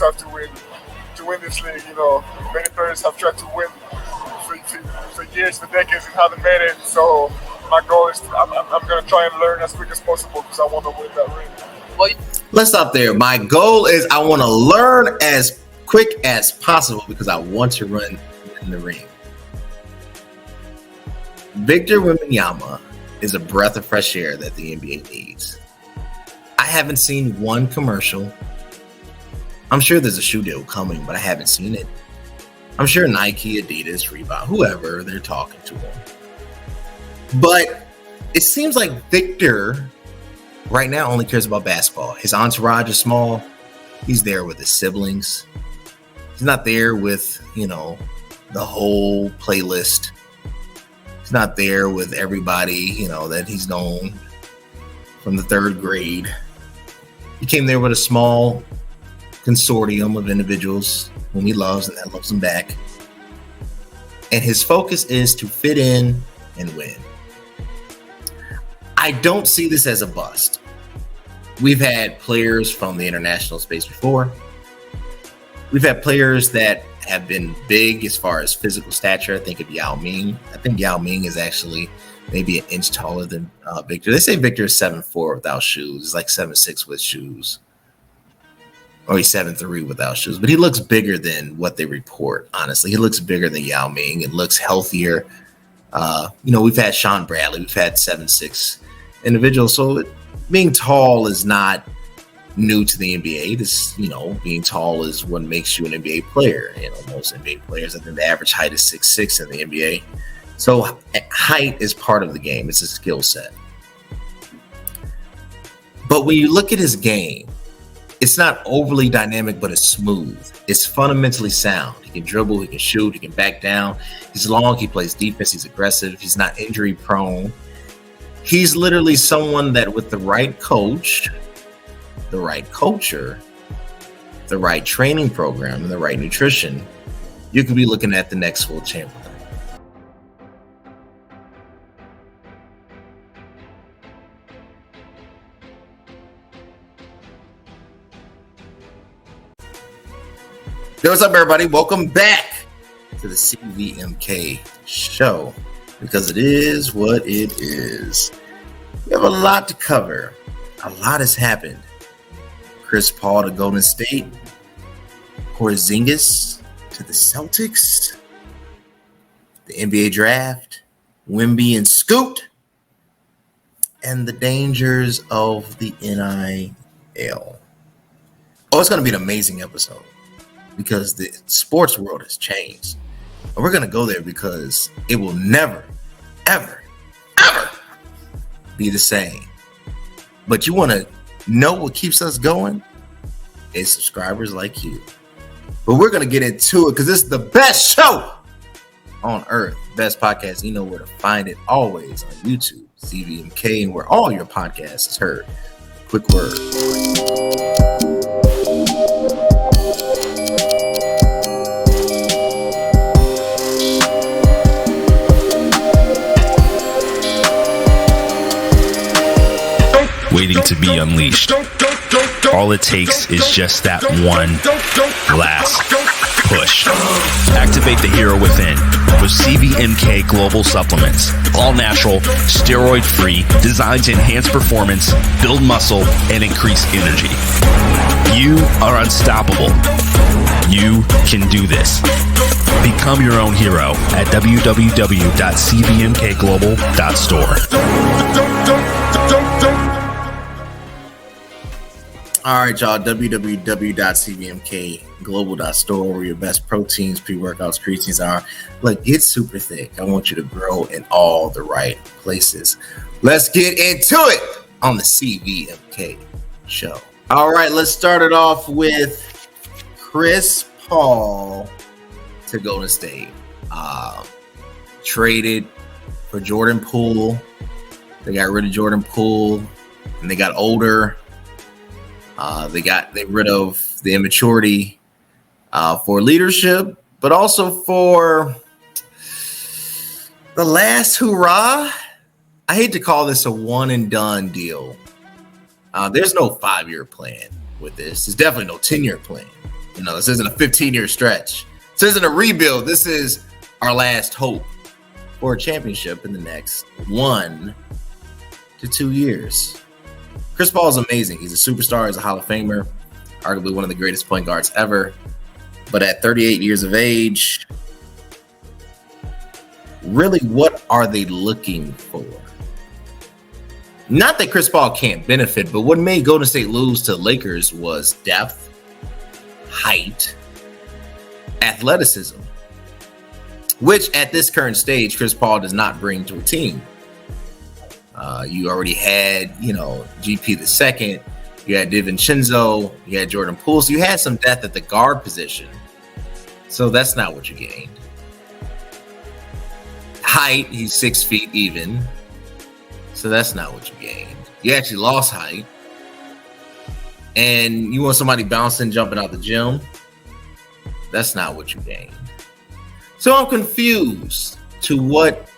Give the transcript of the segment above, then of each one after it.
have to win this league. Many players have tried to win for years, for decades, and haven't made it. So my goal is I'm going to try and learn as quick as possible because I want to win that ring. Well, let's stop there. My goal is I want to learn as quick as possible because I want to run in the ring. Victor Wembanyama is a breath of fresh air that the NBA needs. I haven't seen one commercial. I'm sure there's a shoe deal coming, but I haven't seen it. I'm sure Nike, Adidas, Reebok, whoever, they're talking to him. But it seems like Victor right now only cares about basketball. His entourage is small. He's there with his siblings. He's not there with, the whole playlist. He's not there with everybody, that he's known from the third grade. He came there with a small consortium of individuals whom he loves and that loves him back. And his focus is to fit in and win. I don't see this as a bust. We've had players from the international space before. We've had players that have been big as far as physical stature. I think of Yao Ming. I think Yao Ming is actually maybe an inch taller than Victor. They say Victor is 7'4" without shoes. He's like 7'6" with shoes. Or he's 7'3" without shoes. But he looks bigger than what they report, honestly. He looks bigger than Yao Ming and looks healthier. We've had Sean Bradley. We've had 7'6" individuals. So being tall is not new to the NBA. This, being tall is what makes you an NBA player. Most NBA players, I think the average height is 6'6" in the NBA. So height is part of the game. It's a skill set. But when you look at his game, it's not overly dynamic, but it's smooth. It's fundamentally sound. He can dribble, he can shoot, he can back down. He's long, he plays defense, he's aggressive, he's not injury prone. He's literally someone that with the right coach, the right culture, the right training program, and the right nutrition, you could be looking at the next world champion. Hey, what's up, everybody? Welcome back to the CVMK show, because it is what it is. We have a lot to cover. A lot has happened. Chris Paul to Golden State, Porzingis to the Celtics, the NBA draft, Wemby and Scoot, and the dangers of the NIL. Oh, it's going to be an amazing episode because the sports world has changed. And we're going to go there because it will never, ever, ever be the same. But you want to know what keeps us going? It's subscribers like you. But we're going to get into it because this is the best show on earth. Best podcast. You know where to find it always on YouTube, CVMK, and where all your podcasts is heard. Quick word. Waiting to be unleashed. All it takes is just that one last push. Activate the hero within with CVMK Global Supplements. All natural, steroid-free, designed to enhance performance, build muscle, and increase energy. You are unstoppable. You can do this. Become your own hero at www.cvmkglobal.store. All right, y'all, www.cvmkglobal.store, where your best proteins, pre-workouts, creatines are. Look, get super thick. I want you to grow in all the right places. Let's get into it on the CVMK show. All right, let's start it off with Chris Paul to Golden State. Traded for Jordan Poole. They got rid of Jordan Poole, and they got older. They got rid of the immaturity for leadership, but also for the last hurrah. I hate to call this a one and done deal. There's no 5-year plan with this. There's definitely no 10-year plan. This isn't a 15-year stretch. This isn't a rebuild. This is our last hope for a championship in the next 1 to 2 years. Chris Paul is amazing. He's a superstar. He's a Hall of Famer, arguably one of the greatest point guards ever. But at 38 years of age, really, what are they looking for? Not that Chris Paul can't benefit, but what made Golden State lose to the Lakers was depth, height, athleticism, which at this current stage, Chris Paul does not bring to a team. You already had, GP the second, you had DiVincenzo, you had Jordan Poole, so you had some depth at the guard position. So that's not what you gained. Height, he's 6 feet even. So that's not what you gained. You actually lost height. And you want somebody bouncing, jumping out the gym. That's not what you gained. So I'm confused to what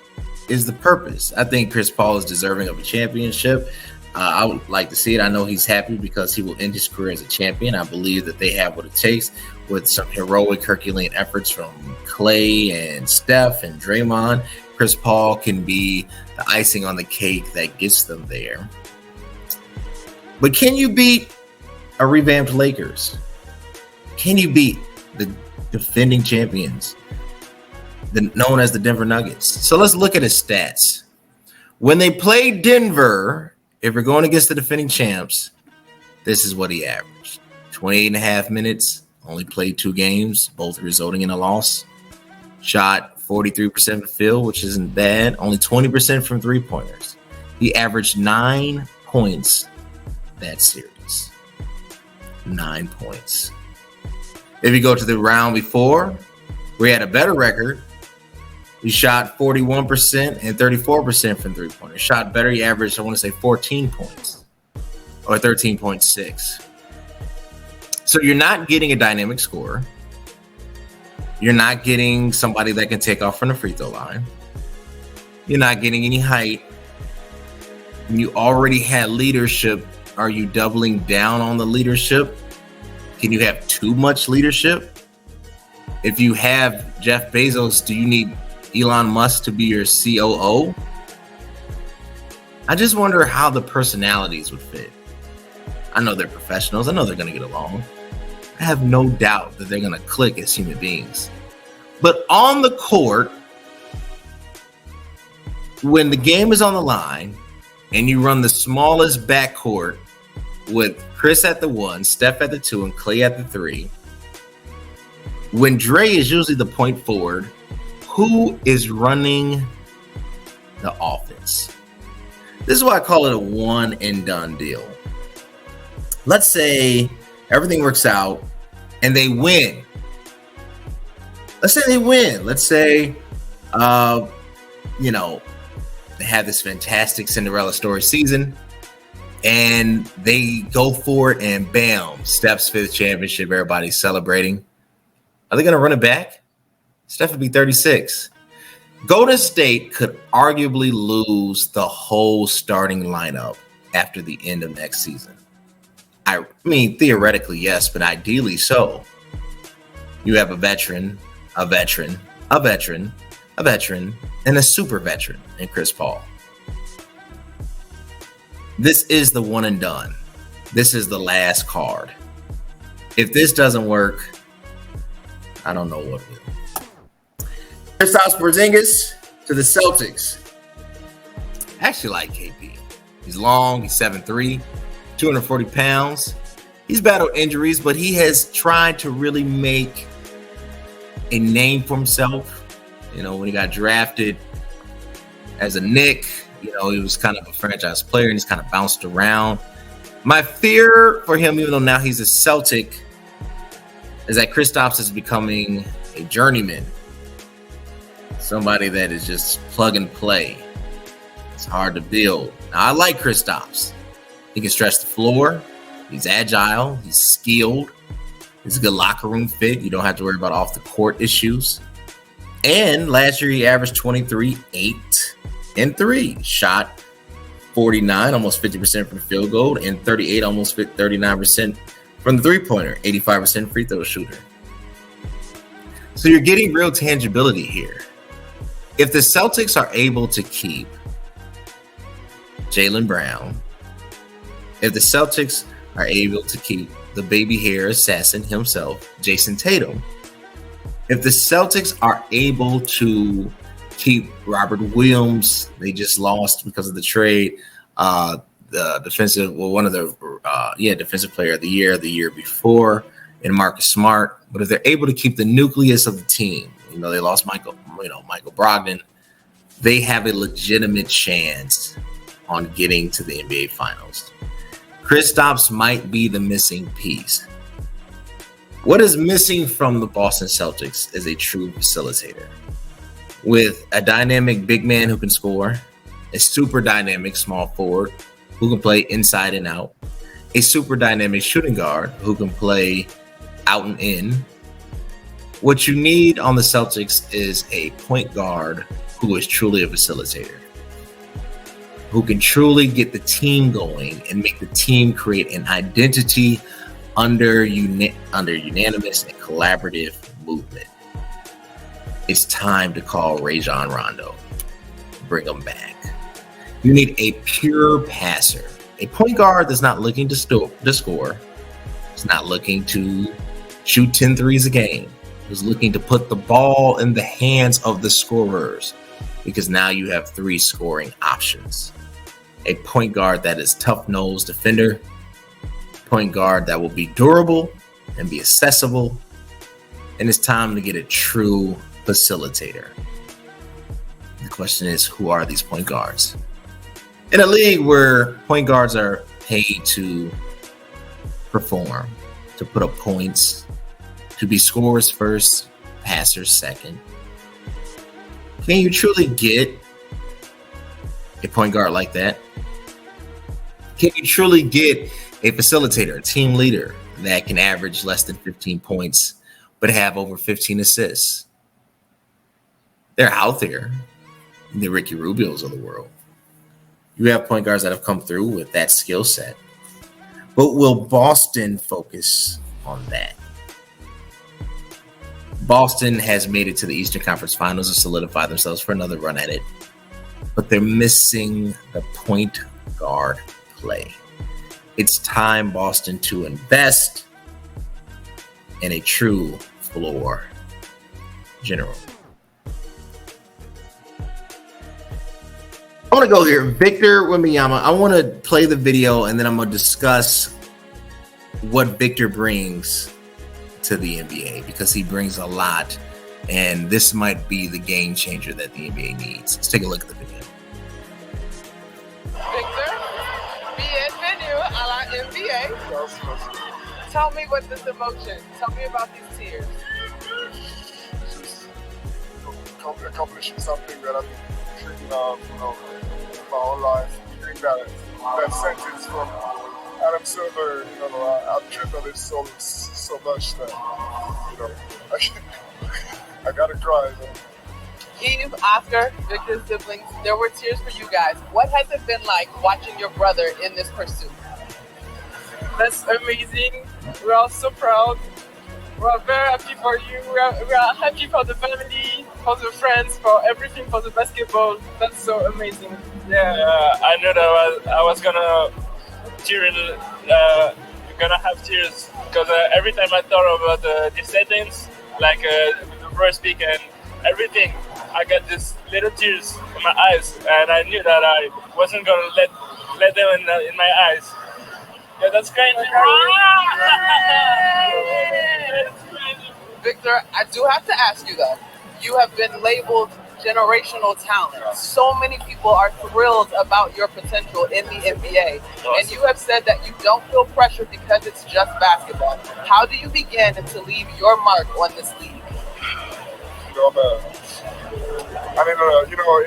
is the purpose. I think Chris Paul is deserving of a championship. I would like to see it. I know he's happy because he will end his career as a champion. I believe that they have what it takes with some heroic Herculean efforts from Clay and Steph and Draymond. Chris Paul can be the icing on the cake that gets them there. But can you beat a revamped Lakers? Can you beat the defending champions, known as the Denver Nuggets? So let's look at his stats. When they played Denver, if we're going against the defending champs, this is what he averaged. 28 and a half minutes, only played 2 games, both resulting in a loss. Shot 43% from the field, which isn't bad. Only 20% from three-pointers. He averaged 9 points that series. 9 points. If you go to the round before, we had a better record. He shot 41% and 34% from three-pointers. Shot better. He averaged, 14 points. Or 13.6. So you're not getting a dynamic scorer. You're not getting somebody that can take off from the free throw line. You're not getting any height. You already had leadership. Are you doubling down on the leadership? Can you have too much leadership? If you have Jeff Bezos, do you need Elon Musk to be your COO? I just wonder how the personalities would fit. I know they're professionals. I know they're going to get along. I have no doubt that they're going to click as human beings. But on the court, when the game is on the line and you run the smallest backcourt with Chris at the 1, Steph at the 2, and Clay at the 3, when Dre is usually the point forward, who is running the offense? This is why I call it a one and done deal. Let's say everything works out and they win. Let's say they win. Let's say, they have this fantastic Cinderella story season and they go for it and bam, Steph's 5th championship. Everybody's celebrating. Are they going to run it back? Steph would be 36. Golden State could arguably lose the whole starting lineup after the end of next season. I mean, theoretically, yes, but ideally so. You have a veteran, and a super veteran in Chris Paul. This is the one and done. This is the last card. If this doesn't work, I don't know what will. Kristaps Porzingis to the Celtics. I actually like KP. He's long. He's 7'3", 240 pounds. He's battled injuries, but he has tried to really make a name for himself. When he got drafted as a Knick, he was kind of a franchise player and he's kind of bounced around. My fear for him, even though now he's a Celtic, is that Kristaps is becoming a journeyman. Somebody that is just plug and play. It's hard to build. Now, I like Kristaps. He can stretch the floor. He's agile. He's skilled. He's a good locker room fit. You don't have to worry about off the court issues. And last year he averaged 23, 8, and 3. Shot 49, almost 50% from the field goal, and 38, almost 39% From the three-pointer, 85% free throw shooter. So you're getting real tangibility here. If the Celtics are able to keep Jaylen Brown, if the Celtics are able to keep the baby hair assassin himself, Jason Tatum, if the Celtics are able to keep Robert Williams, they just lost because of the trade, the defensive player of the year before, and Marcus Smart. But if they're able to keep the nucleus of the team, they lost Michael Brogdon, they have a legitimate chance on getting to the NBA Finals. Kristaps might be the missing piece. What is missing from the Boston Celtics is a true facilitator. With a dynamic big man who can score, a super dynamic small forward who can play inside and out, a super dynamic shooting guard who can play out and in. What you need on the Celtics is a point guard who is truly a facilitator, who can truly get the team going and make the team create an identity under unanimous and collaborative movement. It's time to call Rajon Rondo. Bring him back. You need a pure passer, a point guard that's not looking to score. It's not looking to shoot 10 threes a game. It's looking to put the ball in the hands of the scorers, because now you have 3 scoring options. A point guard that is tough-nosed defender, point guard that will be durable and be accessible, and it's time to get a true facilitator. The question is, who are these point guards? In a league where point guards are paid to perform, to put up points, to be scorers first, passers second, can you truly get a point guard like that? Can you truly get a facilitator, a team leader that can average less than 15 points but have over 15 assists? They're out there, the Ricky Rubios of the world. You have point guards that have come through with that skill set. But will Boston focus on that? Boston has made it to the Eastern Conference Finals and solidified themselves for another run at it. But they're missing the point guard play. It's time, Boston, to invest in a true floor general. I want to go here. Victor Wembanyama. I want to play the video, and then I'm going to discuss what Victor brings to the NBA, because he brings a lot, and this might be the game changer that the NBA needs. Let's take a look at the video. Victor, bienvenue à la NBA. Tell me what this emotion. Tell me about these tears. Just accomplishing something that I've been dreaming of, my whole life. I think that sentence from Adam Silver, I've dreamt of this so much that, I gotta cry. Eve, Oscar, Victor's siblings, there were tears for you guys. What has it been like watching your brother in this pursuit? That's amazing. We're all so proud. We're very happy for you. We are happy for the family, for the friends, for everything, for the basketball. That's so amazing. Yeah, I knew that I was gonna gonna have tears, because every time I thought about the settings, like the first pick and everything, I got these little tears in my eyes, and I knew that I wasn't gonna let them in my eyes. Yeah, that's kind of Victor, I do have to ask you though. You have been labeled generational talent. So many people are thrilled about your potential in the NBA. And you have said that you don't feel pressure because it's just basketball. How do you begin to leave your mark on this league?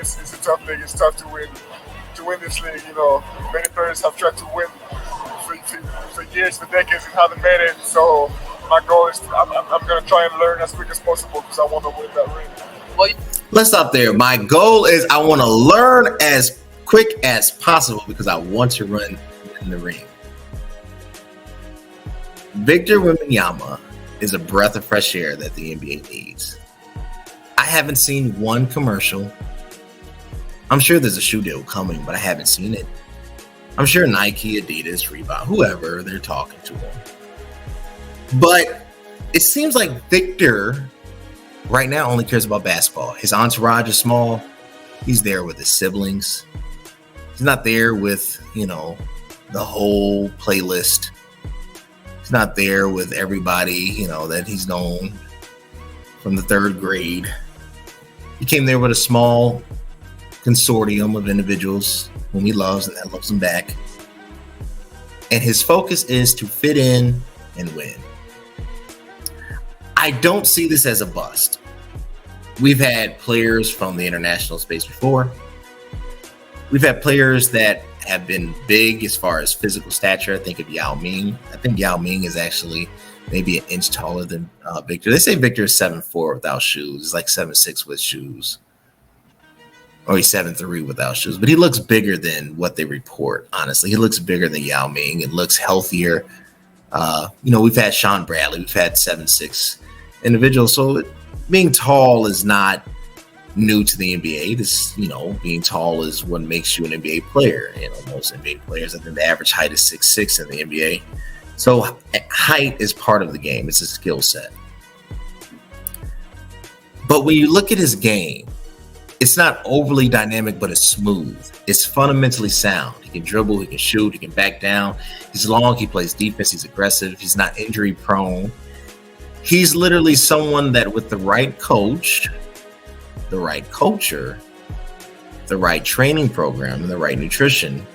It's a tough thing. It's tough to win this league. Many players have tried to win for years, for decades, and haven't made it. So my goal is I'm going to try and learn as quick as possible, because I want to win that ring. Well, Let's stop there. My goal is I want to learn as quick as possible, because I want to run in the ring. Victor Wembanyama is a breath of fresh air that the NBA needs. I haven't seen one commercial. I'm sure there's a shoe deal coming, but I haven't seen it. I'm sure Nike, Adidas, Reebok, whoever, they're talking to him. But it seems like Victor right now only cares about basketball. His entourage is small. He's there with his siblings. He's not there with, the whole playlist. He's not there with everybody, that he's known from the third grade. He came there with a small consortium of individuals whom he loves and that loves him back. And his focus is to fit in and win. I don't see this as a bust. We've had players from the international space before. We've had players that have been big as far as physical stature. I think of Yao Ming. I think Yao Ming is actually maybe an inch taller than Victor. They say Victor is 7'4" without shoes. He's like 7'6" with shoes. Or he's 7'3" without shoes. But he looks bigger than what they report, honestly. He looks bigger than Yao Ming. It looks healthier. We've had Sean Bradley. We've had 7'6" individuals. So being tall is not new to the NBA. This, being tall is what makes you an NBA player. Most NBA players, I think the average height is 6'6" in the NBA. So height is part of the game. It's a skill set. But when you look at his game, it's not overly dynamic, but it's smooth. It's fundamentally sound. He can dribble, he can shoot, he can back down. He's long, he plays defense, he's aggressive, he's not injury prone. He's literally someone that with the right coach, the right culture, the right training program, and the right nutrition,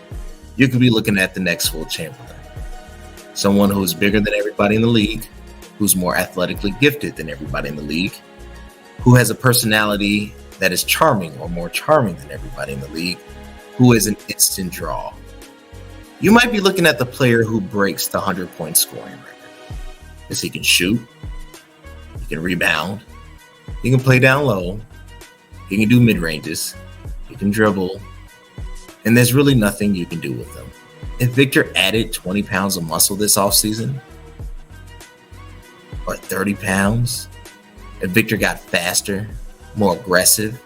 you could be looking at the next world champion. Someone who's bigger than everybody in the league, who's more athletically gifted than everybody in the league, who has a personality that is charming or more charming than everybody in the league, who is an instant draw. You might be looking at the player who breaks the 100-point scoring record, because he can shoot, he can rebound, he can play down low, he can do mid-ranges, he can dribble, and there's really nothing you can do with him. If Victor added 20 pounds of muscle this offseason, or 30 pounds, if Victor got faster, more aggressive,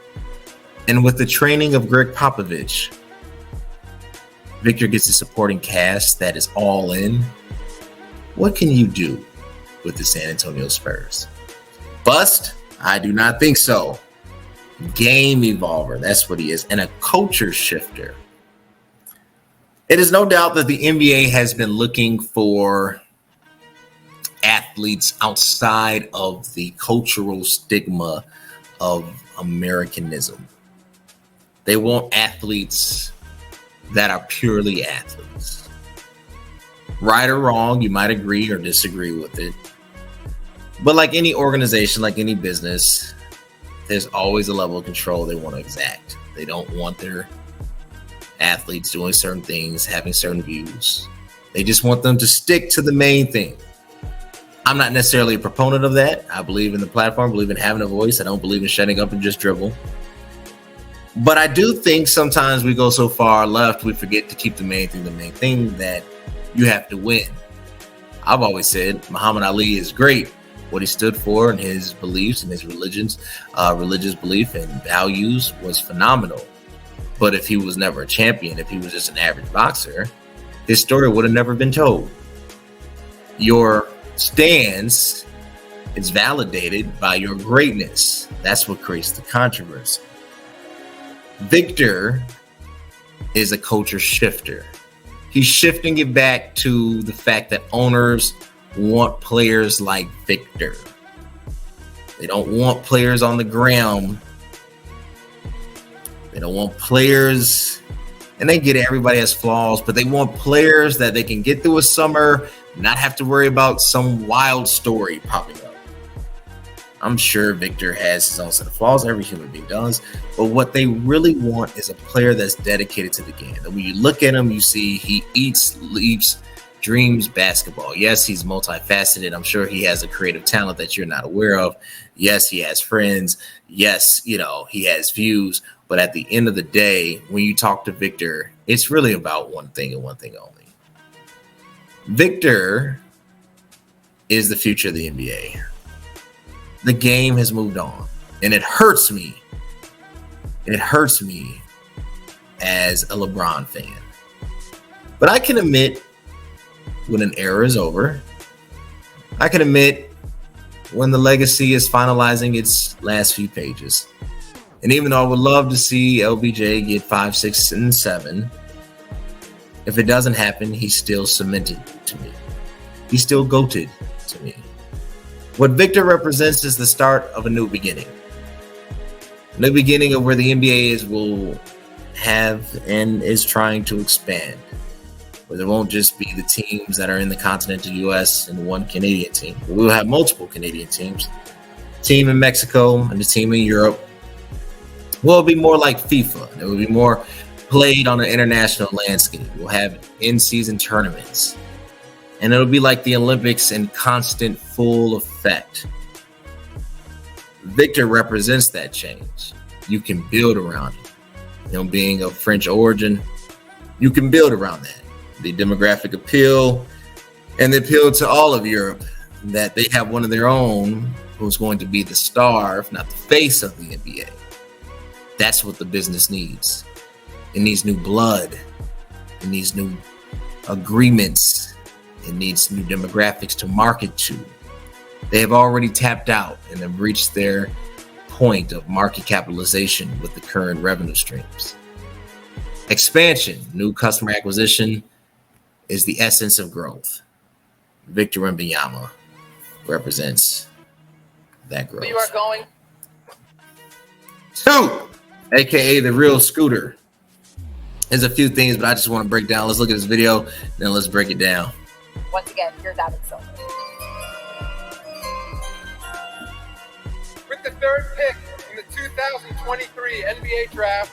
and with the training of Greg Popovich, Victor gets a supporting cast that is all in, what can you do with the San Antonio Spurs? Bust? I do not think so. Game evolver, that's what he is, and a culture shifter. It is no doubt that the NBA has been looking for athletes outside of the cultural stigma of Americanism. They want athletes that are purely athletes. Right or wrong, you might agree or disagree with it. But like any organization, like any business, there's always a level of control they want to exact. They don't want their athletes doing certain things, having certain views. They just want them to stick to the main thing. I'm not necessarily a proponent of that. I believe in the platform, believe in having a voice. I don't believe in shutting up and just dribble. But I do think sometimes we go so far left, we forget to keep the main thing that you have to win. I've always said Muhammad Ali is great. What he stood for and his beliefs and his religious belief and values was phenomenal. But if he was never a champion, if he was just an average boxer, his story would have never been told. Your stance is validated by your greatness. That's what creates the controversy. Victor is a culture shifter. He's shifting it back to the fact that owners want players like Victor. They don't want players on the ground. They don't want players, and they get everybody has flaws, but they want players that they can get through a summer, not have to worry about some wild story popping up. I'm sure Victor has his own set of flaws. Every human being does. But what they really want is a player that's dedicated to the game. And when you look at him, you see he eats, sleeps, dreams basketball. Yes, he's multifaceted. I'm sure he has a creative talent that you're not aware of. Yes, he has friends. Yes, he has views. But at the end of the day, when you talk to Victor, it's really about one thing and one thing only. Victor is the future of the NBA. The game has moved on, and it hurts me. It hurts me as a LeBron fan. But I can admit when an era is over. I can admit when the legacy is finalizing its last few pages. And even though I would love to see LBJ get 5, 6, and 7, if it doesn't happen, he's still cemented to me. He's still GOATed to me. What Victor represents is the start of a new beginning. A new beginning of where the NBA will have and is trying to expand. Where there won't just be the teams that are in the continental US and one Canadian team. We'll have multiple Canadian teams. Team in Mexico and the team in Europe. Well, it'll be more like FIFA. It will be more played on an international landscape. We'll have in-season tournaments. And it'll be like the Olympics in constant full effect. Victor represents that change. You can build around it. You know, being of French origin, you can build around that. The demographic appeal and the appeal to all of Europe that they have one of their own who's going to be the star, if not the face of the NBA. That's what the business needs. It needs new blood. It needs new agreements. It needs new demographics to market to. They have already tapped out and have reached their point of market capitalization with the current revenue streams. Expansion, new customer acquisition is the essence of growth. Victor Wembanyama represents that growth. You are going. Scoot, aka the real Scooter. There's a few things, but I just want to break down. Let's look at this video, then let's break it down. Once again, here's Adam Silver. With the third pick in the 2023 NBA Draft,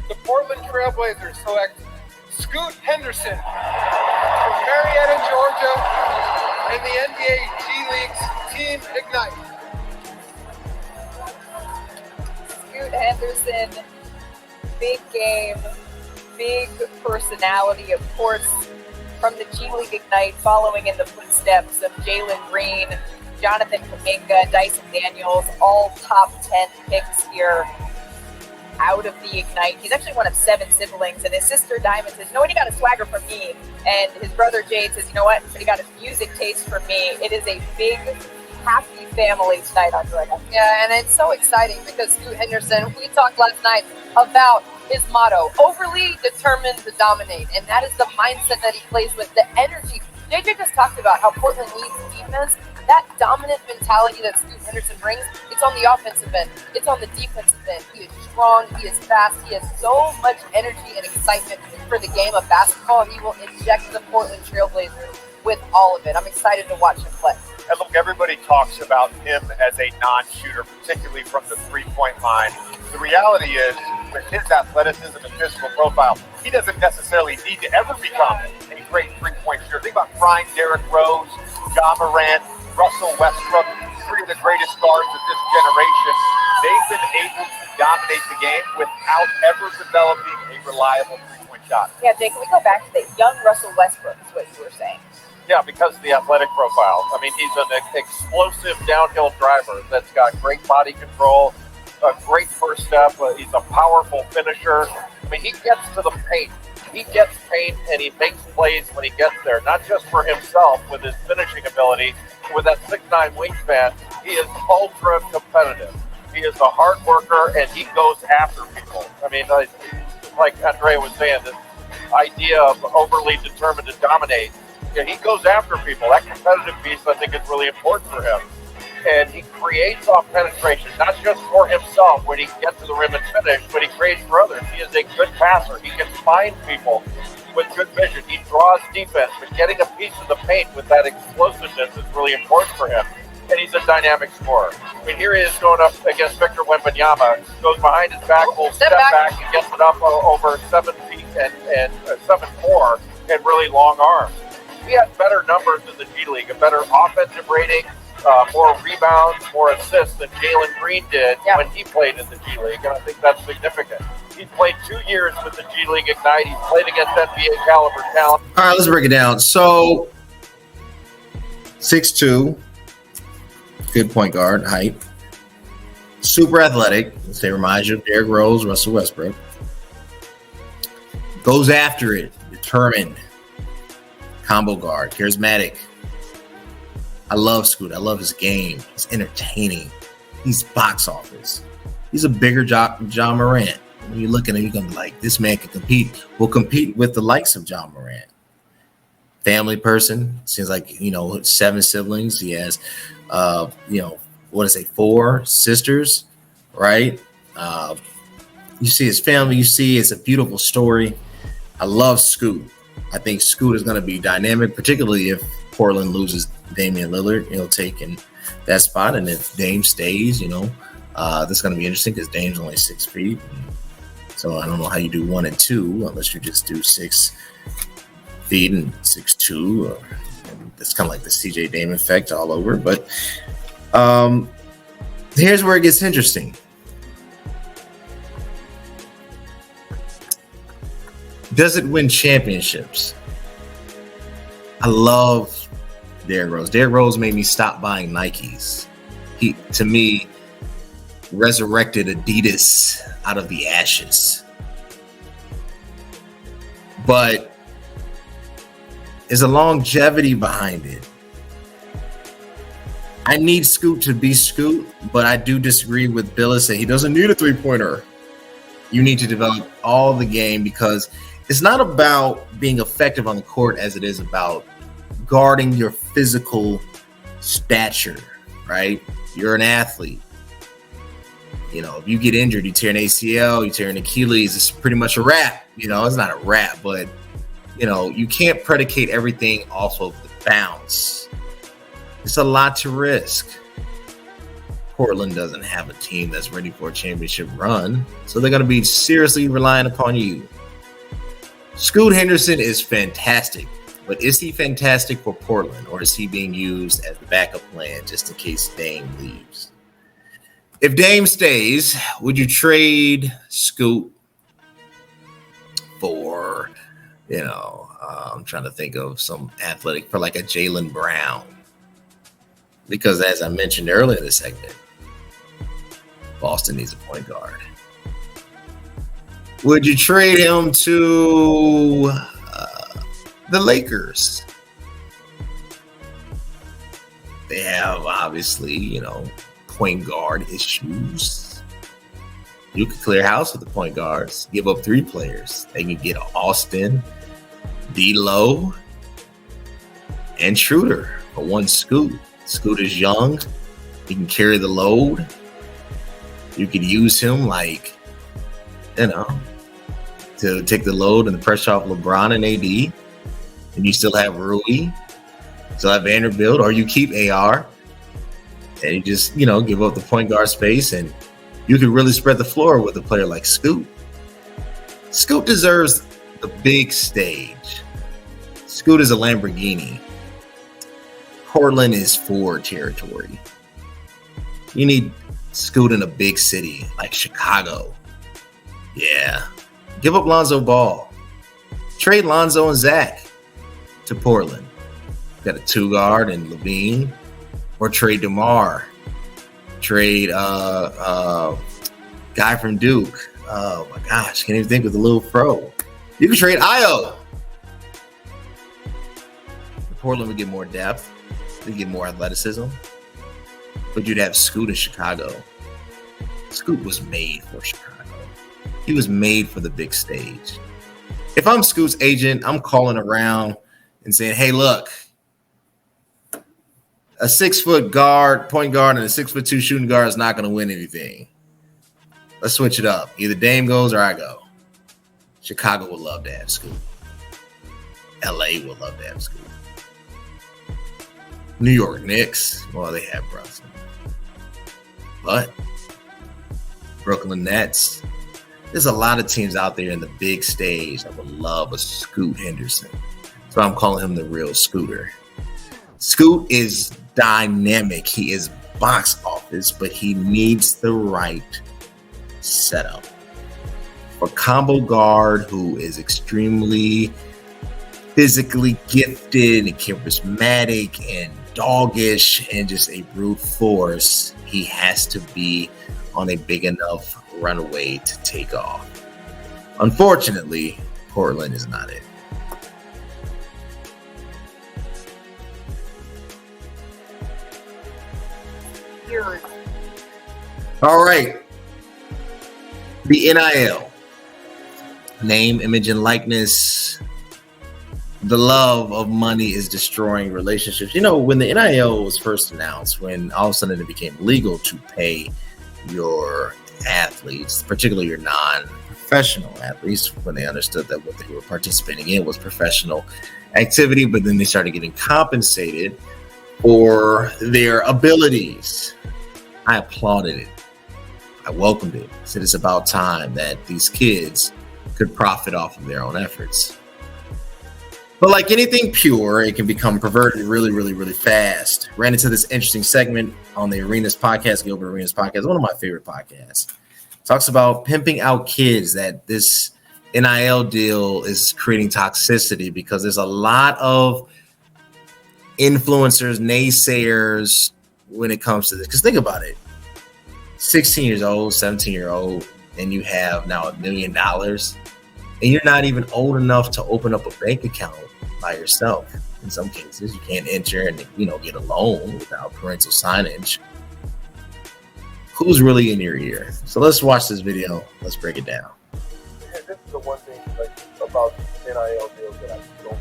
the Portland Trailblazers select Scoot Henderson from Marietta, Georgia, and the NBA G League's Team Ignite. Scoot Henderson, big game, big personality, of course, from the G League Ignite, following in the footsteps of Jalen Green, Jonathan Kuminga, Dyson Daniels, all top 10 picks here out of the Ignite. He's actually one of 7 siblings, and his sister Diamond says, you know what, he got a swagger from me. And his brother Jade says, you know what, he got a music taste from me. It is a big, happy family tonight on Dragon. Yeah, and it's so exciting because Scoot Henderson, we talked last night about his motto, overly determined to dominate. And that is the mindset that he plays with, the energy. JJ just talked about how Portland needs defense. That dominant mentality that Scoot Henderson brings, it's on the offensive end. It's on the defensive end. He is strong. He is fast. He has so much energy and excitement for the game of basketball. He will inject the Portland Trailblazers with all of it. I'm excited to watch him play. And look, everybody talks about him as a non-shooter, particularly from the three-point line. The reality is, with his athleticism and physical profile, he doesn't necessarily need to ever become a great three-point shooter. Think about prime Derrick Rose, Ja Morant, Russell Westbrook, 3 of the greatest guards of this generation. They've been able to dominate the game without ever developing a reliable three-point shot. Yeah, Jake, can we go back to the young Russell Westbrook is what you were saying. Yeah, because of the athletic profile. I mean, he's an explosive downhill driver that's got great body control, a great first step. He's a powerful finisher. I mean, he gets to the paint. He gets paint and he makes plays when he gets there, not just for himself with his finishing ability. With that 6'9" wingspan, he is ultra competitive. He is a hard worker and he goes after people. I mean, like Andrea was saying, this idea of overly determined to dominate. Yeah, he goes after people. That competitive piece, I think, is really important for him. And he creates off penetration, not just for himself when he gets to the rim and finish, but he creates for others. He is a good passer. He can find people with good vision. He draws defense, but getting a piece of the paint with that explosiveness is really important for him. And he's a dynamic scorer. I mean, here he is going up against Victor Wembanyama, goes behind his back, will step back and gets it up over 7 feet and 7'4", and really long arms. He has better numbers in the G League, a better offensive rating, more rebounds, more assists than Jalen Green did when he played in the G League, and I think that's significant. He's played 2 years with the G League Ignite. He's played against NBA caliber talent. All right, let's break it down. So 6'2", good point guard height. Super athletic. They remind you of Derrick Rose, Russell Westbrook. Goes after it, determined. Combo guard, charismatic. I love Scoot. I love his game. He's entertaining. He's box office. He's a bigger John Morant. When you look at him, you're going to be like, this man can compete. Will compete with the likes of John Morant. Family person. Seems like, 7 siblings. He has, 4 sisters, right? You see his family. You see it's a beautiful story. I love Scoot. I think Scoot is going to be dynamic, particularly if Portland loses Damian Lillard. He'll take in that spot. And if Dame stays, that's going to be interesting because Dame's only 6 feet. So I don't know how you do 1 and 2 unless you just do 6 feet and 6'2". It's kind of like the CJ Dame effect all over. But here's where it gets interesting. Does it win championships? I love Derrick Rose. Derrick Rose made me stop buying Nikes. He, to me, resurrected Adidas out of the ashes. But there's a longevity behind it. I need Scoot to be Scoot, but I do disagree with Billis that he doesn't need a three-pointer. You need to develop all the game because it's not about being effective on the court as it is about guarding your physical stature, right? You're an athlete. If you get injured, you tear an ACL, you tear an Achilles, it's pretty much a wrap. It's not a wrap, but, you can't predicate everything off of the bounce. It's a lot to risk. Portland doesn't have a team that's ready for a championship run, so they're going to be seriously relying upon you. Scoot Henderson is fantastic, but is he fantastic for Portland, or is he being used as the backup plan just in case Dame leaves? If Dame stays, would you trade Scoot for, I'm trying to think of some athletic, for like a Jaylen Brown? Because as I mentioned earlier in the segment, Boston needs a point guard. Would you trade him to the Lakers? They have obviously, point guard issues. You could clear house with the point guards, give up 3 players. They can get Austin, D'Lo, and Schroeder for 1 Scoot. Scoot is young. He can carry the load. You could use him to take the load and the pressure off LeBron and AD. And you still have Rui, still have Vanderbilt, or you keep AR and you just, give up the point guard space, and you could really spread the floor with a player like Scoot. Scoot deserves the big stage. Scoot is a Lamborghini. Portland is Ford territory. You need Scoot in a big city like Chicago. Yeah. Give up Lonzo Ball. Trade Lonzo and Zach to Portland. Got a 2-guard and Levine. Or trade DeMar. Trade guy from Duke. Oh my gosh, can't even think of the little pro. You can trade Io. Portland would get more depth. They'd get more athleticism. But you'd have Scoot in Chicago. Scoot was made for Chicago. He was made for the big stage. If I'm Scoot's agent, I'm calling around and saying, hey, look, a 6-foot guard, point guard, and a 6'2" shooting guard is not going to win anything. Let's switch it up. Either Dame goes or I go. Chicago would love to have Scoot. LA would love to have Scoot. New York Knicks, well, they have Brunson. But Brooklyn Nets, there's a lot of teams out there in the big stage that would love a Scoot Henderson. So I'm calling him the real Scooter. Scoot is dynamic. He is box office, but he needs the right setup. For combo guard who is extremely physically gifted and charismatic and doggish and just a brute force, he has to be on a big enough runway to take off. Unfortunately, Portland is not it. All right. The NIL. Name, image, and likeness. The love of money is destroying relationships. You know, when the NIL was first announced, when all of a sudden it became legal to pay your athletes, particularly your non-professional athletes, when they understood that what they were participating in was professional activity, but then they started getting compensated for their abilities. I applauded it. I welcomed it. I said it's about time that these kids could profit off of their own efforts. But like anything pure, it can become perverted really, really, really fast. Ran into this interesting segment on the Arenas podcast, Gilbert Arenas podcast, one of my favorite podcasts. Talks about pimping out kids, that this NIL deal is creating toxicity because there's a lot of influencers, naysayers when it comes to this. Because think about it. 16 years old, 17-year-old, and you have now $1 million, and you're not even old enough to open up a bank account by yourself. In some cases, you can't enter and get a loan without parental signage. Who's really in your ear? So let's watch this video. Let's break it down. Yeah, this is the one thing about NIL deals that I don't.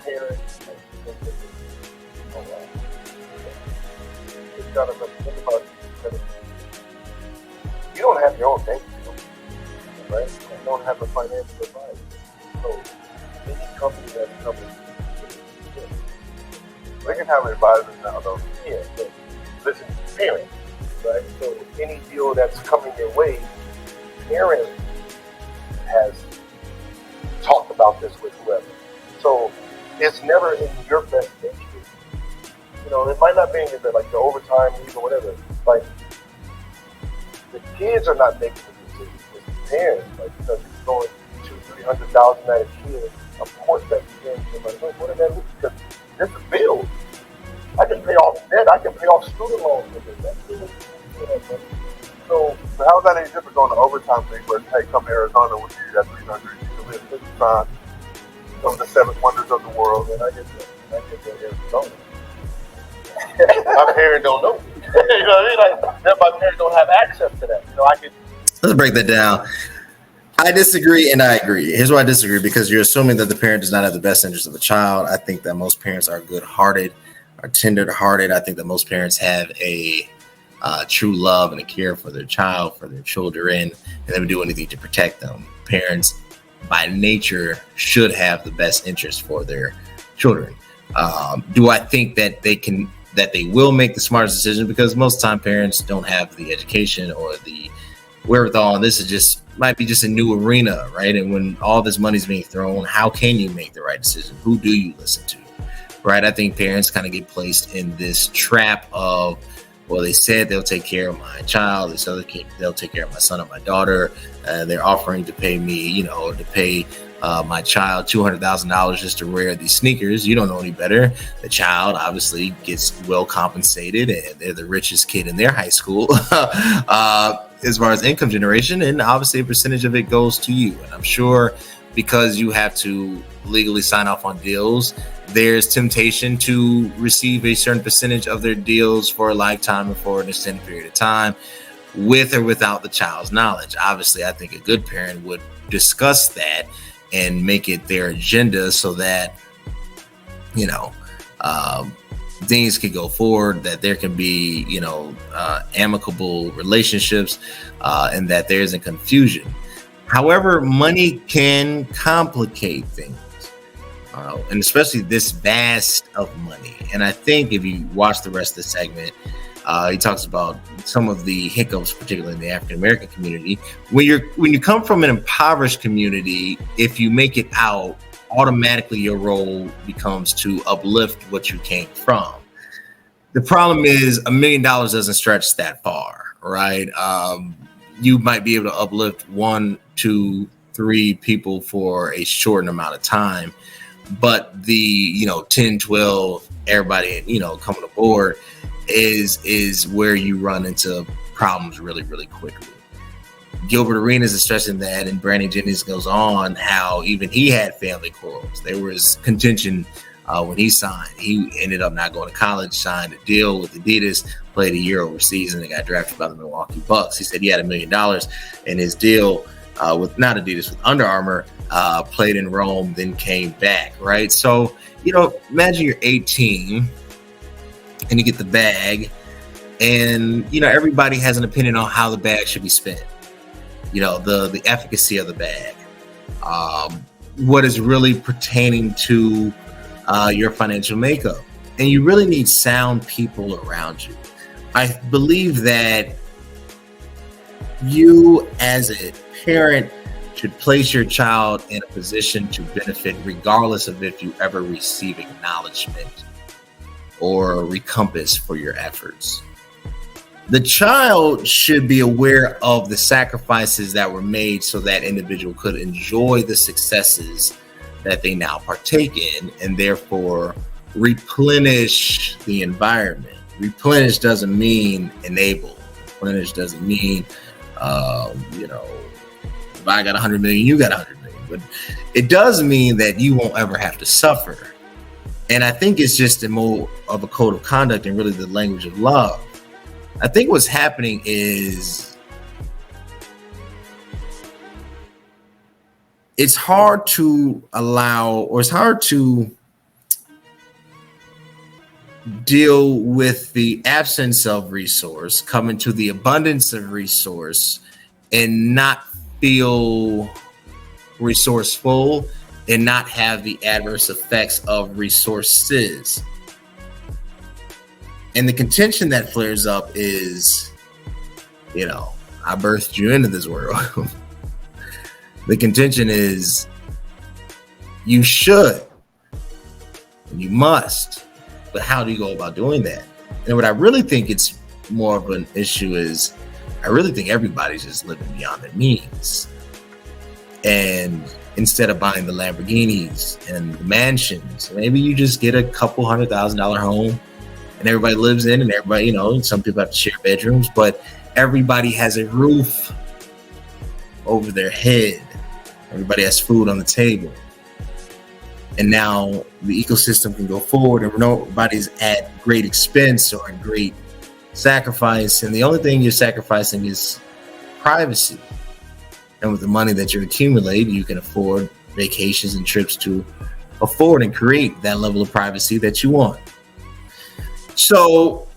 Parents, it's got to think about it. You don't have your own bank account, right? You don't have a financial advisor. So any company that's coming, they can have advisors now, though. Yeah, but listen, parents, right? So any deal that's coming your way, parents has talked about this with whoever. So it's never in your best interest. It might not be in your, like the overtime league or whatever. Like the kids are not making the decisions. It's the parents. Like you're going $200,000-300,000 at a kid. Of course, that parents are like, what does that mean? Because this is bills. I can pay off debt. I can pay off student loans with it. So how is that any different on the overtime thing where, hey, come to Arizona, we'll give you that 300, you can live 55, some of the 7 wonders of the world, and I get that Arizona. My parents don't know. You know what I mean? Like, my parents don't have access to that. Let's break that down. I disagree and I agree. Here's why I disagree, because you're assuming that the parent does not have the best interest of the child. I think that most parents are good-hearted, are tender-hearted. I think that most parents have a true love and a care for their child, for their children, and they would do anything to protect them. Parents, by nature, should have the best interest for their children. Do I think that they will make the smartest decision? Because most of the time parents don't have the education or the wherewithal, and this might be just a new arena, right? And when all this money is being thrown, how can you make the right decision? Who do you listen to, right? I think parents kind of get placed in this trap of, well, they said they'll take care of my child, they said they'll take care of my son or my daughter, they're offering to pay me, to pay my child $200,000 just to wear these sneakers. You don't know any better. The child obviously gets well compensated, and they're the richest kid in their high school as far as income generation, and obviously a percentage of it goes to you. And I'm sure because you have to legally sign off on deals, there's temptation to receive a certain percentage of their deals for a lifetime or for an extended period of time, with or without the child's knowledge. Obviously, I think a good parent would discuss that and make it their agenda so that, things could go forward, that there can be, amicable relationships, and that there isn't confusion. However, money can complicate things, and especially this vast of money. And I think if you watch the rest of the segment, he talks about some of the hiccups, particularly in the African American community. When you come from an impoverished community, if you make it out, automatically your role becomes to uplift what you came from. The problem is $1 million doesn't stretch that far, right? You might be able to uplift 1, 2, 3 people for a short amount of time, But the 10, 12, everybody coming aboard is where you run into problems really, really quickly. Gilbert Arenas is stressing that, and Brandon Jennings goes on how even he had family quarrels. There was contention when he signed. He ended up not going to college, signed a deal with Adidas, played a year overseas, and then got drafted by the Milwaukee Bucks. He said he had $1 million in his deal with not Adidas, with Under Armour, played in Rome, then came back, right? So, imagine you're 18 and you get the bag, and, everybody has an opinion on how the bag should be spent. The efficacy of the bag, what is really pertaining to your financial makeup. And you really need sound people around you. I believe that you as a parent should place your child in a position to benefit regardless of if you ever receive acknowledgement or recompense for your efforts. The child should be aware of the sacrifices that were made so that individual could enjoy the successes that they now partake in, and therefore replenish the environment. Replenish doesn't mean enable. Replenish doesn't mean, if I got 100 million, you got 100 million. But it does mean that you won't ever have to suffer. And I think it's just more of a code of conduct and really the language of love. I think what's happening is it's hard to deal with the absence of resource, come into the abundance of resource, and not feel resourceful and not have the adverse effects of resources. And the contention that flares up is, I birthed you into this world. The contention is you should and you must, but how do you go about doing that? And what I really think it's more of an issue is I really think everybody's just living beyond their means. And instead of buying the Lamborghinis and the mansions, maybe you just get a couple $100,000 home and everybody lives in, and everybody, some people have to share bedrooms, but everybody has a roof over their head. Everybody has food on the table. And now the ecosystem can go forward, and nobody's at great expense or at great sacrifice. And the only thing you're sacrificing is privacy. And with the money that you accumulate, you can afford vacations and trips to afford and create that level of privacy that you want. So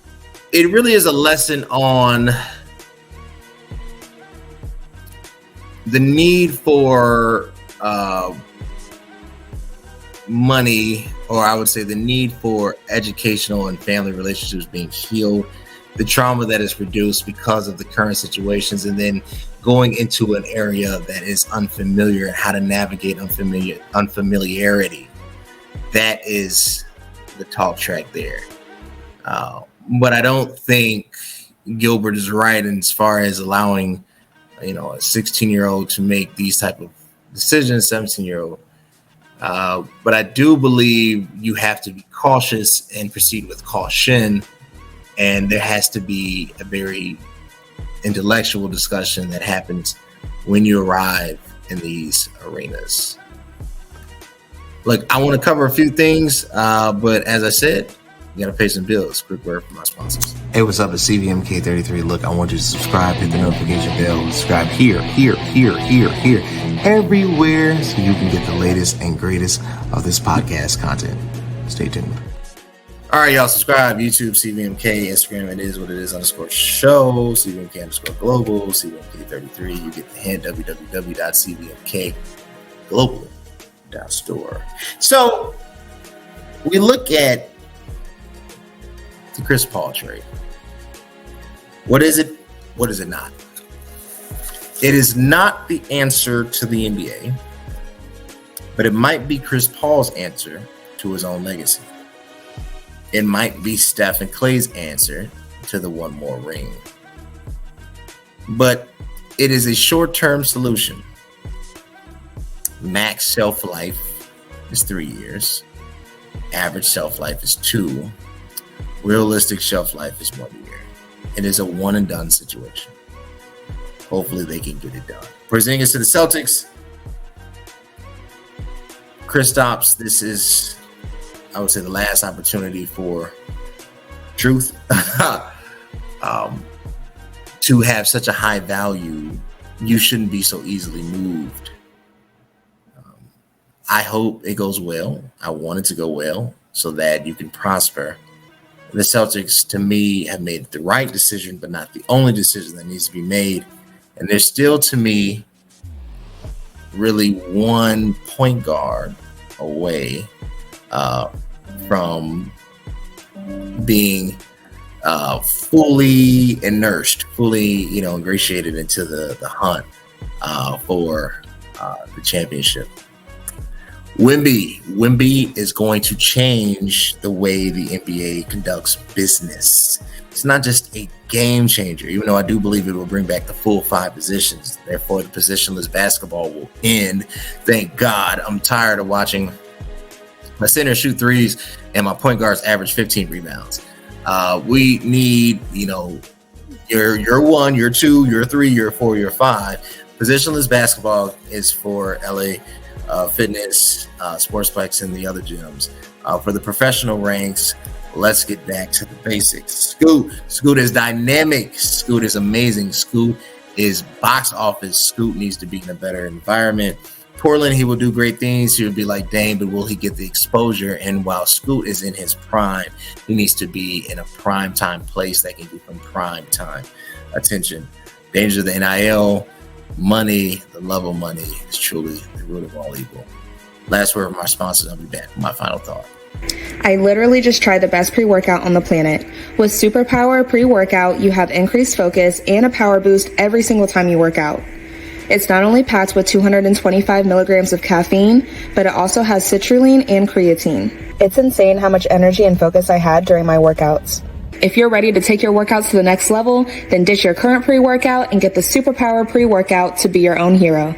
it really is a lesson on the need for money, or I would say the need for educational and family relationships being healed, the trauma that is produced because of the current situations, and then going into an area that is unfamiliar and how to navigate unfamiliarity. That is the talk track there. But I don't think Gilbert is right as far as allowing, a 16-year-old to make these type of decisions, 17-year-old. But I do believe you have to be cautious and proceed with caution. And there has to be a very intellectual discussion that happens when you arrive in these arenas. Look, I want to cover a few things, but as I said, you got to pay some bills. Quick word from our sponsors. Hey, what's up? It's CVMK33. Look, I want you to subscribe, hit the notification bell, subscribe here, everywhere, so you can get the latest and greatest of this podcast content. Stay tuned. All right, y'all, subscribe. YouTube, CVMK. Instagram, it is what it is _show. CVMK _global. CVMK33. You get the hint. www.cvmkglobal.store. So we look at the Chris Paul trade. What is it? What is it not? It is not the answer to the NBA, but it might be Chris Paul's answer to his own legacy. It might be Steph and Klay's answer to the one more ring. But it is a short-term solution. Max shelf life, is 3 years. Average shelf life is 2. Realistic shelf life is 1 year. It is a one and done situation. Hopefully they can get it done. Porzingis to the Celtics. Kristaps, this is, I would say, the last opportunity for truth to have such a high value. You shouldn't be so easily moved. I hope it goes well. I want it to go well so that you can prosper. The Celtics, to me, have made the right decision, but not the only decision that needs to be made. And there's still, to me, really one point guard away from being fully immersed, fully, ingratiated into the hunt for the championship. Wemby is going to change the way the NBA conducts business. It's not just a game changer, even though I do believe it will bring back the full 5 positions. Therefore, the positionless basketball will end. Thank God. I'm tired of watching my center shoot threes and my point guards average 15 rebounds. We need, your 1, your 2, your 3, your 4, your 5. Positionless basketball is for LA Fitness, Sportsplex, and the other gyms. For the professional ranks, let's get back to the basics. Scoot is dynamic. Scoot is amazing. Scoot is box office. Scoot needs to be in a better environment. Portland, he will do great things. He will be like Dame, but will he get the exposure? And while Scoot is in his prime, he needs to be in a prime time place that can give him prime time attention. Danger of the NIL. Money, the love of money is truly the root of all evil. Last word from our sponsors. I'll be back with my final thought. I literally just tried the best pre-workout on the planet. With Superpower pre-workout, you have increased focus and a power boost every single time you work out. It's not only packed with 225 milligrams of caffeine, but it also has citrulline and creatine. It's insane how much energy and focus I had during my workouts. If you're ready to take your workouts to the next level, then ditch your current pre-workout and get the Superpower pre-workout to be your own hero.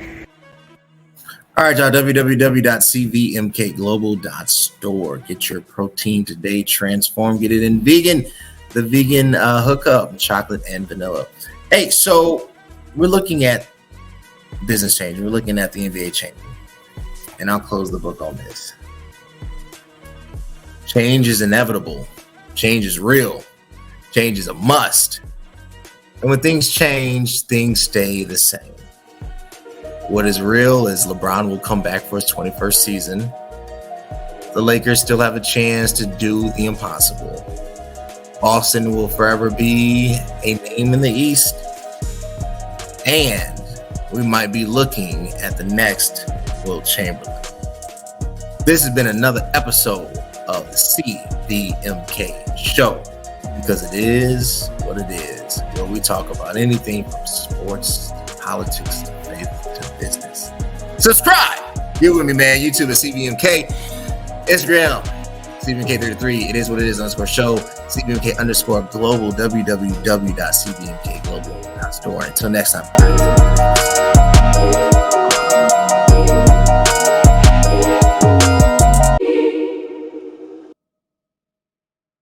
All right, y'all, www.cvmkglobal.store. Get your protein today, transform, get it in vegan, the vegan hookup, chocolate and vanilla. Hey, so we're looking at business change. We're looking at the NBA change. And I'll close the book on this. Change is inevitable. Change is real. Change is a must. And when things change, things stay the same. What is real is LeBron will come back for his 21st season. The Lakers still have a chance to do the impossible. Boston will forever be a name in the East. And we might be looking at the next Wilt Chamberlain. This has been another episode of the CVMK Show, because it is what it is, where we talk about anything from sports to politics to faith to business. Subscribe! Get with me, man. YouTube at CVMK. Instagram, CVMK33. It is what it is _show. CVMK_global. www.cvmkglobal.store. Until next time.